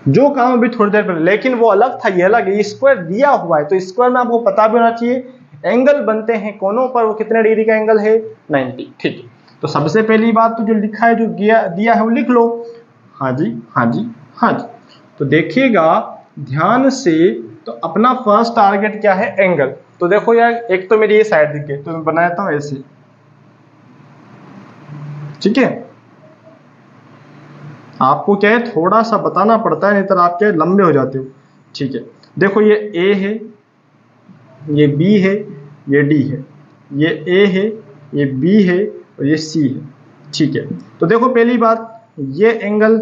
जो काम अभी थोड़ी देर पहले, लेकिन वो अलग था, ये अलग है। स्क्वायर दिया हुआ है तो स्क्वायर में आपको पता भी होना चाहिए एंगल बनते हैं कोनों पर वो कितने डिग्री का एंगल है, 90। ठीक है, तो सबसे पहली बात तो जो लिखा है, जो दिया है वो लिख लो। हाँ जी, हाँ जी, हाँ जी। तो देखिएगा ध्यान से, तो अपना फर्स्ट टारगेट क्या है, एंगल। तो देखो यार, एक तो मेरी ये साइड दिख गई, तो मैं बनाता हूं ऐसे। ठीक है, आपको क्या है थोड़ा सा बताना पड़ता है, नहीं तो आप क्या लंबे हो जाते हो। ठीक है, देखो ये ए है, ये बी है, ये डी है, ये ए है, ये बी है, और ये सी है। ठीक है, तो देखो पहली बात, ये एंगल,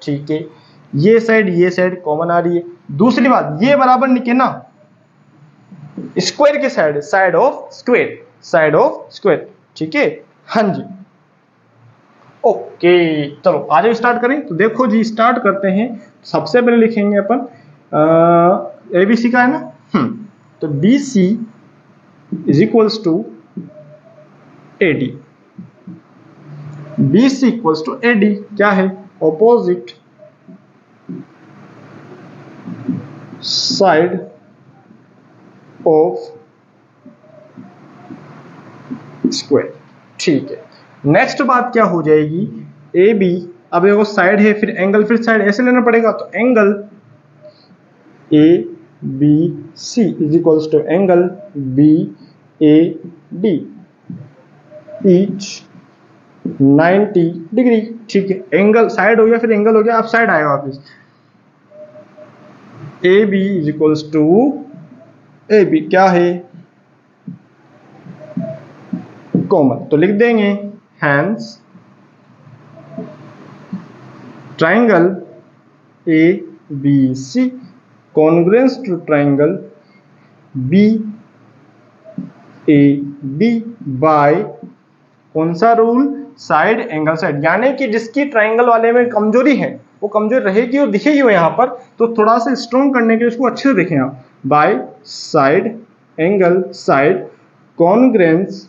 ठीक है, ये साइड कॉमन आ रही है। दूसरी बात, ये बराबर निके ना स्क्वायर की साइड ऑफ स्क्वायर। ठीक है, हाँ जी। ओके, चलो आज स्टार्ट करें। तो देखो जी, स्टार्ट करते हैं। सबसे पहले लिखेंगे अपन एबीसी का है ना, तो B C is equals to A D. B C equals to A D क्या है, ऑपोजिट साइड ऑफ स्क्वायर। ठीक है, नेक्स्ट बात क्या हो जाएगी, ए बी, अब देखो साइड है, फिर एंगल, फिर साइड, ऐसे लेना पड़ेगा। तो angle A B C is equals to angle B A D, each 90 degree. ठीक है, एंगल साइड हो गया, फिर एंगल हो गया, अब साइड आएगा वापिस। A B is equals to A B क्या है, कॉमन, तो लिख देंगे hence triangle A B C congruence to triangle B A B by कौन सा रूल, साइड एंगल साइड, यानी कि जिसकी ट्राइंगल वाले में कमजोरी है वो कमजोरी रहेगी और दिखेगी वो यहाँ पर, तो थोड़ा सा स्ट्रॉन्ग करने के लिए उसको अच्छे से देखें आप, by side angle side congruence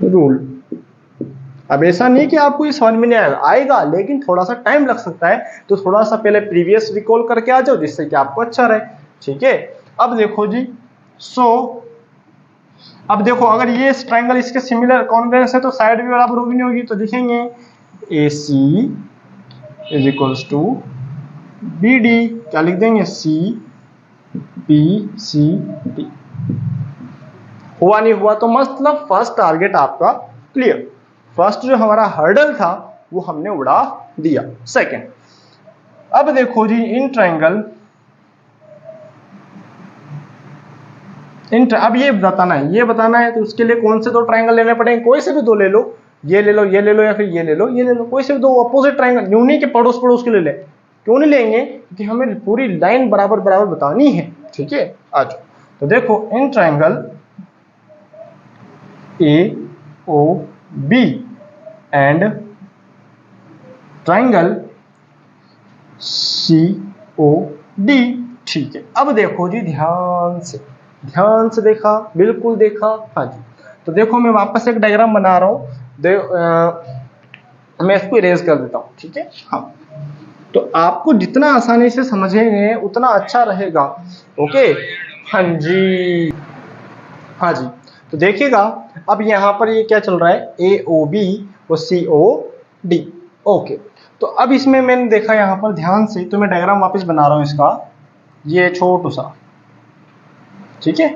rule. अब ऐसा नहीं कि आपको ये समझ में नहीं आएगा, लेकिन थोड़ा सा टाइम लग सकता है, तो थोड़ा सा पहले प्रीवियस रिकॉल करके आ जाओ जिससे कि आपको अच्छा रहे। ठीक है, अब देखो जी, अब देखो अगर ये ट्रायंगल इसके सिमिलर कॉन्ग्रुएंस है तो साइड भी बराबर होगी नहीं होगी, तो लिखेंगे AC is equals to BD, क्या लिख देंगे CPCD। हुआ नहीं हुआ तो मतलब फर्स्ट टारगेट आपका क्लियर, फर्स्ट जो हमारा हर्डल था वो हमने उड़ा दिया। सेकंड, अब देखो जी इन ट्रायंगल अब ये बताना है तो उसके लिए कौन से दो ट्रायंगल लेने पड़ेंगे, कोई से भी दो ले लो, ये ले लो, ये ले लो, या फिर ये ले लो, ये ले लो, कोई से भी दो अपोजिट ट्रायंगल, यूं नहीं कि पड़ोस पड़ोस के ले ले, क्यों नहीं लेंगे, क्योंकि हमें पूरी लाइन बराबर बराबर बतानी है। ठीक है, आ जाओ, तो देखो in triangle AOB and triangle COD। ठीक है, अब देखो जी ध्यान से देखा, बिल्कुल देखा, हाँ जी। तो देखो मैं वापस एक डायग्राम बना रहा हूं, मैं इसको इरेज कर देता हूं। ठीक है, हाँ, तो आपको जितना आसानी से समझेंगे उतना अच्छा रहेगा। ओके, हाँ जी, हाँ जी। तो देखिएगा अब यहाँ पर ये क्या चल रहा है, AOB और COD। ओके, तो अब इसमें मैंने देखा यहाँ पर ध्यान से, तो मैं डायग्राम वापस बना रहा हूँ इसका, ये छोटू सा। ठीक है,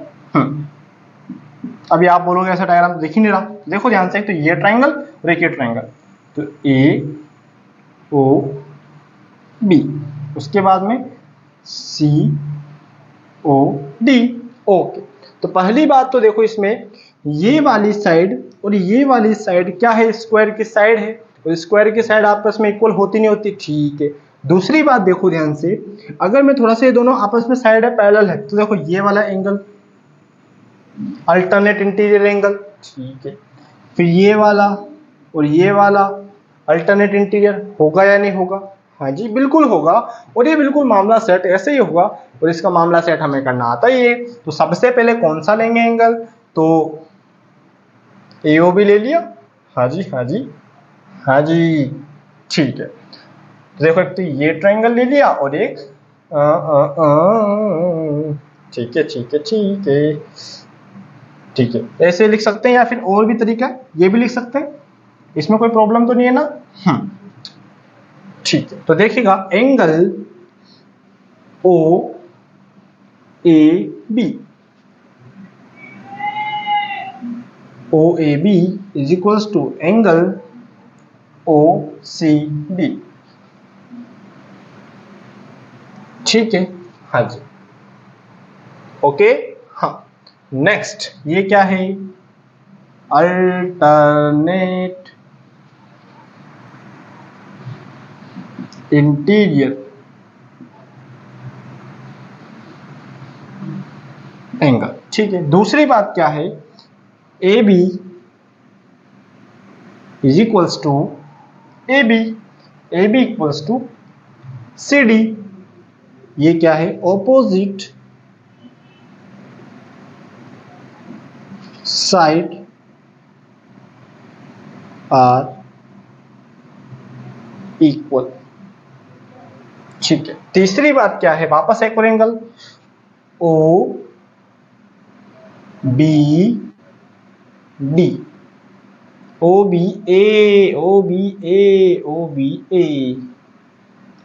अभी आप बोलोगे ऐसा डायग्राम तो दिख ही नहीं रहा, देखो ध्यान से, तो ये ट्रायंगल और एक ये ट्रायंगल, तो AOB, उसके बाद में COD। ओके, तो पहली बात तो देखो इसमें ये वाली साइड और ये वाली साइड क्या है, स्क्वायर की साइड है, और स्क्वायर की साइड आपस में इक्वल होती नहीं होती। ठीक है, दूसरी बात देखो ध्यान से, अगर मैं थोड़ा सा ये दोनों आपस में साइड है पैरेलल है, तो देखो ये वाला एंगल अल्टरनेट इंटीरियर एंगल। ठीक है, फिर ये वाला और ये वाला अल्टरनेट इंटीरियर, होगा या नहीं होगा, हाँ जी बिल्कुल होगा, और ये बिल्कुल मामला सेट ऐसे ही होगा, और इसका मामला सेट हमें करना आता ही है। तो सबसे पहले कौन सा लेंगे एंगल, तो AOB ले लिया, हाँ जी हाँ जी हाँ जी। ठीक है, तो देखो एक तो ये ट्रायंगल ले लिया और एक ठीक है ठीक है ठीक है ठीक है, ऐसे लिख सकते हैं, या फिर और भी तरीका ये भी लिख सकते हैं, इसमें कोई प्रॉब्लम तो नहीं है ना। ठीक है, तो देखिएगा angle OAB is equals to angle OCD। ठीक है, हाँ जी, ओके, हाँ। नेक्स्ट ये क्या है, अल्टरनेट इंटीरियर एंगल। ठीक है, दूसरी बात क्या है, AB is equals to AB equals to CD। ये क्या है, ऑपोजिट साइड आर इक्वल। ठीक है, तीसरी बात क्या है, वापस एक और angle OBD OBA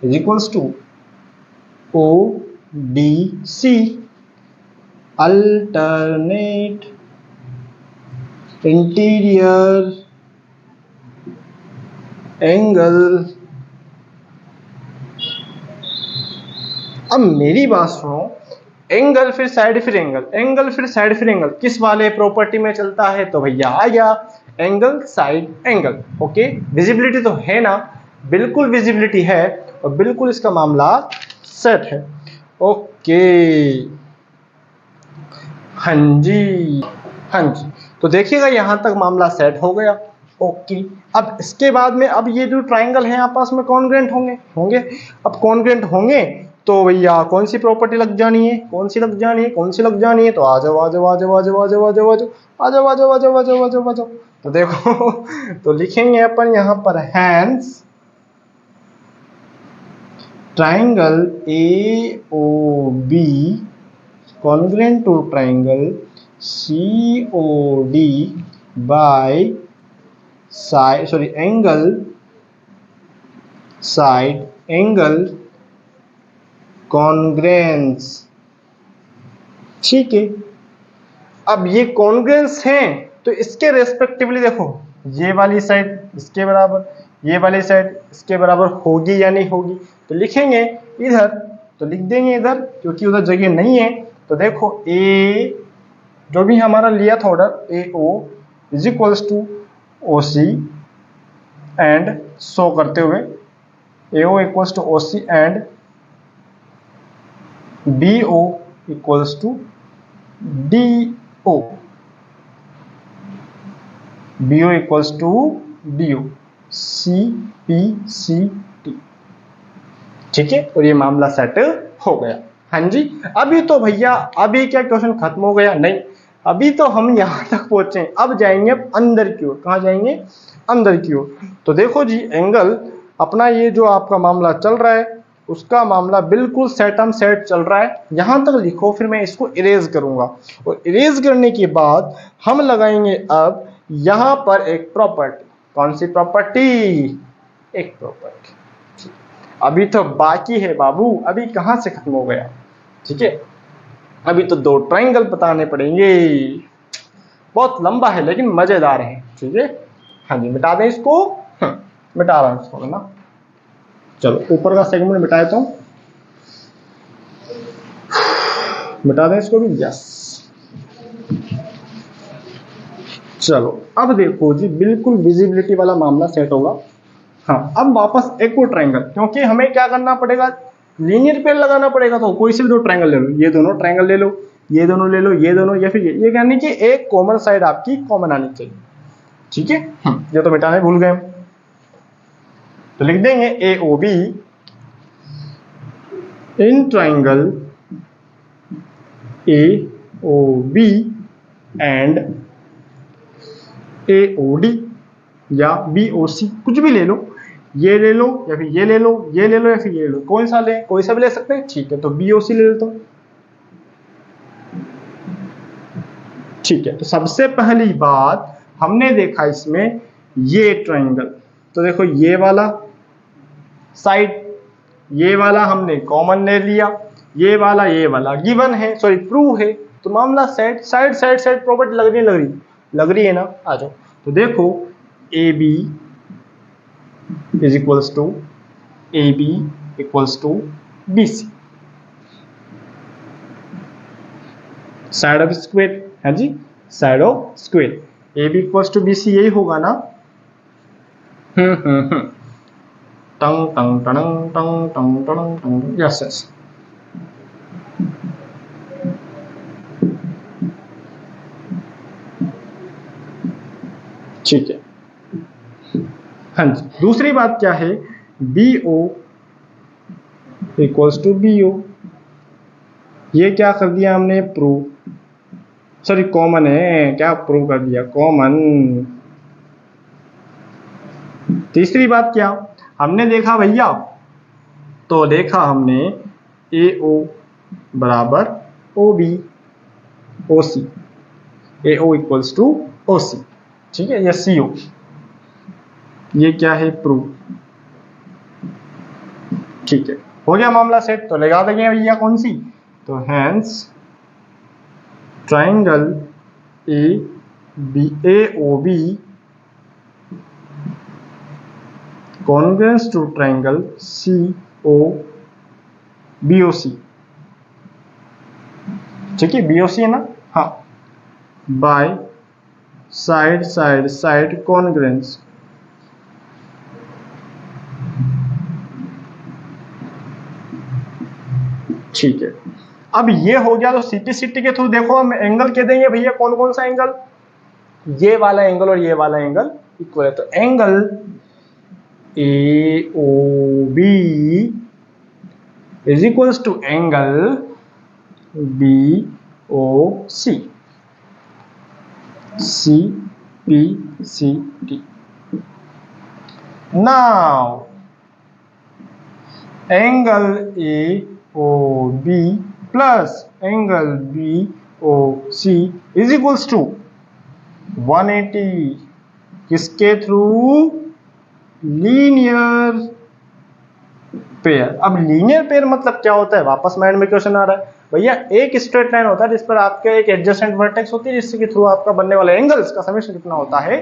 is equals to ODC alternate interior angle। अब मेरी बात सुनो, एंगल फिर साइड फिर एंगल, एंगल फिर साइड फिर एंगल किस वाले प्रॉपर्टी में चलता है? तो भैया आ गया angle side angle. Okay, visibility तो है ना, बिल्कुल विजिबिलिटी है और बिल्कुल इसका मामला सेट है। ओके, हाँ जी, हाँ जी, तो देखिएगा यहां तक मामला सेट हो गया। ओके, अब इसके बाद में अब ये जो ट्राइंगल है आपस में कॉन्ग्रुएंट होंगे, होंगे। अब कॉन्ग्रुएंट होंगे तो भैया कौन सी प्रॉपर्टी लग जानी है, कौन सी लग जानी है, कौन सी लग जानी है? तो आ जाओ आ जाओ आ जाओ आ जाओ आ जाओ आ जाओ आ जाओ आ जाओ आ जाओ आ जाओ आ जाओ आ जाओ। तो देखो तो लिखेंगे अपन यहाँ पर hence triangle A O B congruent to triangle COD by side, sorry, angle side angle congruence। ठीक है, अब ये कॉन्ग्रुएंस हैं तो इसके रेस्पेक्टिवली देखो, ये वाली साइड इसके बराबर, ये वाली साइड इसके बराबर होगी या नहीं होगी? तो लिखेंगे इधर, तो लिख देंगे इधर क्योंकि उधर जगह नहीं है। तो देखो ए जो भी हमारा लिया था order A O is equals to O C and show करते हुए A O equals to O C and B O equals to D O, B O equals to D O, C P C T. ठीक है, और ये मामला set हो गया। हाँ जी, अभी तो भैया अभी क्या क्वेश्चन खत्म हो गया? नहीं, अभी तो हम यहां तक पहुंचे, अब जाएंगे अंदर की ओर। कहां जाएंगे? अंदर की ओर। तो देखो जी, एंगल अपना ये जो आपका मामला चल रहा है उसका मामला बिल्कुल सेटम सेट चल रहा है, यहां तक लिखो, फिर मैं इसको इरेज करूंगा और इरेज करने के बाद हम लगाएंगे अब यहां पर एक प्रॉपर्टी। कौन सी प्रॉपर्टी? एक प्रॉपर्टी। अभी तो बाकी है बाबू, अभी कहां से खत्म हो गया? ठीक है, अभी तो दो ट्रायंगल बताने पड़ेंगे, बहुत लंबा है लेकिन मजेदार है। ठीक है, हाँ जी, मिटा दें इसको। मिटा रहा हूं इसको ना, चलो ऊपर का सेगमेंट मिटाए तो मिटा दें इसको भी। यस, चलो अब देखो जी, बिल्कुल विजिबिलिटी वाला मामला सेट होगा। हाँ, अब वापस एक और ट्रायंगल, क्योंकि हमें क्या करना पड़ेगा, लीनियर पेयर लगाना पड़ेगा। तो कोई से भी दो ट्रायंगल ले लो, ये दोनों ट्रायंगल ले लो, ये दोनों ले लो, ये दोनों, या फिर ये कहने की एक कॉमन साइड आपकी कॉमन आनी चाहिए। ठीक है, ये तो मिटाने भूल गए, तो लिख देंगे A O B in triangle A O B and A O D या बी ओ सी, कुछ भी ले लो, ये ले लो या फिर ये ले लो, ये ले लो या फिर ये ले लो, कौन सा ले, कोई सा भी ले सकते हैं। ठीक है, तो बी ओ सी ले लेता हूं। ठीक है, तो सबसे पहली बात हमने देखा इसमें ये ट्रायंगल, तो देखो ये वाला साइड, ये वाला हमने कॉमन ले लिया, ये वाला गिवन है, सॉरी प्रूव है, तो मामला set. Side side side property लग रही है ना? आ जाओ, तो देखो A B is equals to A B equals to B C, side of square है जी, side of square A B equals to B C, यही होगा ना? टंग टंग टंग टंग टंग टंग टंग, यस यस। ठीक है, हाँ जी, दूसरी बात क्या है, B O equals to B O, ये क्या कर दिया हमने? प्रूव, सॉरी कॉमन है, क्या प्रूव कर दिया? कॉमन। तीसरी बात क्या हमने देखा भैया? तो देखा हमने ए ओ बराबर ओ B O C, A O equals to O सी। ठीक है, या सी ओ, ये क्या है? प्रूव। ठीक है, हो गया मामला सेट। तो लगा देंगे भैया कौन सी? तो hence triangle A B A O B congruent to triangle C O B O C ठीक है, BOC है ना, हाँ, by side side side congruence. ठीक है, अब ये हो गया, तो CPCT के थ्रू देखो हम एंगल कह देंगे भैया कौन कौन सा एंगल, ये वाला एंगल और ये वाला एंगल इक्वल है, तो angle AOB is equals to angle BOC CPCT। Now angle AOB plus angle BOC is equals to 180 किसके थ्रू, लीनियर पेयर। अब लीनियर पेयर मतलब क्या होता है, वापस माइंड में क्वेश्चन आ रहा है भैया, एक स्ट्रेट लाइन होता है जिस पर आपके एक एडजेसेंट वर्टेक्स होती है, जिसके थ्रू आपका बनने वाला एंगल्स का समेशन कितना होता है,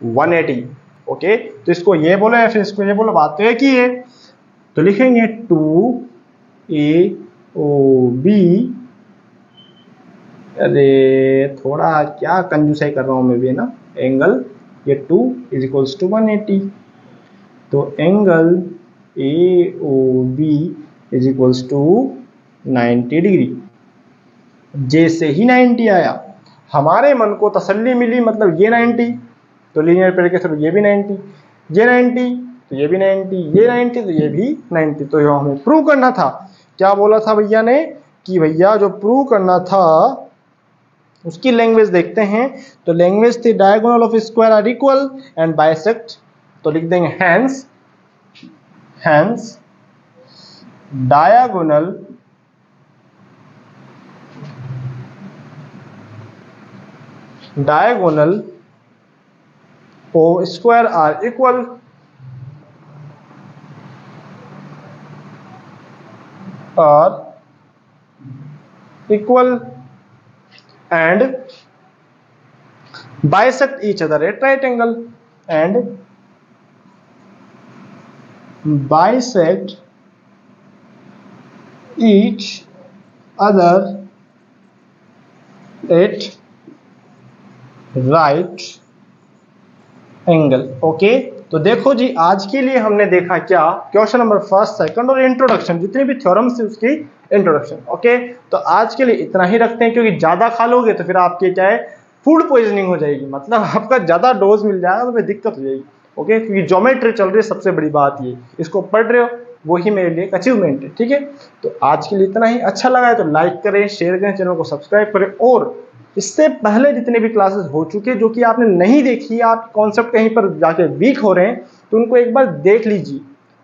180। ओके, तो इसको ये बोलो या फिर इसको ये बोलो, बात तो एक ही है। तो लिखेंगे 2AOB, अरे थोड़ा क्या कंजूसाई कर रहा हूं मैं भी ना, एंगल ये 2 इज इक्वल्स टू 180, तो angle AOB is equals to 90 degree. जैसे ही 90 आया हमारे मन को तसल्ली मिली, मतलब ये 90 तो लीनियर पेयर के थ्रू ये भी 90, ये 90 तो ये भी 90, ये 90 तो ये भी 90। तो ये हमें प्रूव करना था, क्या बोला था भैया ने कि भैया जो प्रूव करना था उसकी लैंग्वेज देखते हैं। तो लैंग्वेज थी diagonal of square are equal and bisect, तो लिख देंगे hence diagonal of square are equal and bisect each other at right angle and bisect each other at right angle। Okay, तो देखो जी आज के लिए हमने देखा क्या, क्वेश्चन नंबर फर्स्ट, सेकंड और इंट्रोडक्शन, जितने भी थ्योरम्स थे उसकी इंट्रोडक्शन। ओके, तो आज के लिए इतना ही रखते हैं, क्योंकि ज्यादा खा लोगे तो फिर आपके क्या है, फूड पॉइजनिंग हो जाएगी, मतलब आपका ज्यादा डोज मिल जाएगा तो फिर दिक्कत हो जाएगी। ओके, क्योंकि ज्योमेट्री चल रही है, सबसे बड़ी बात ये, इसको पढ़ रहे हो वही मेरे लिए एक अचीवमेंट है। ठीक है, तो आज के लिए इतना ही। अच्छा लगा है तो लाइक करें, शेयर करें, चैनल को सब्सक्राइब करें, और इससे पहले जितने भी क्लासेस हो चुके जो कि आपने नहीं देखी, आप कॉन्सेप्ट कहीं पर जाके वीक हो रहे हैं, तो उनको एक बार देख लीजिए।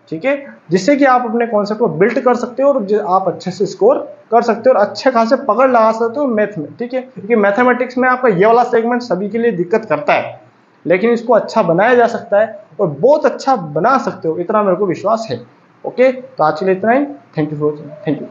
ठीक है, जिससे कि आप अपने कॉन्सेप्ट को बिल्ड कर सकते हो और आप अच्छे से स्कोर कर सकते हो और अच्छे खासे पकड़ लगा सकते हो मैथ में। ठीक है, क्योंकि मैथमेटिक्स में आपका ये वाला सेगमेंट सभी के लिए दिक्कत करता है, लेकिन इसको अच्छा बनाया जा सकता है और बहुत अच्छा बना सकते हो, इतना मेरे को विश्वास है। ओके, तो आज के लिए इतना ही। Thank you for watching, thank you.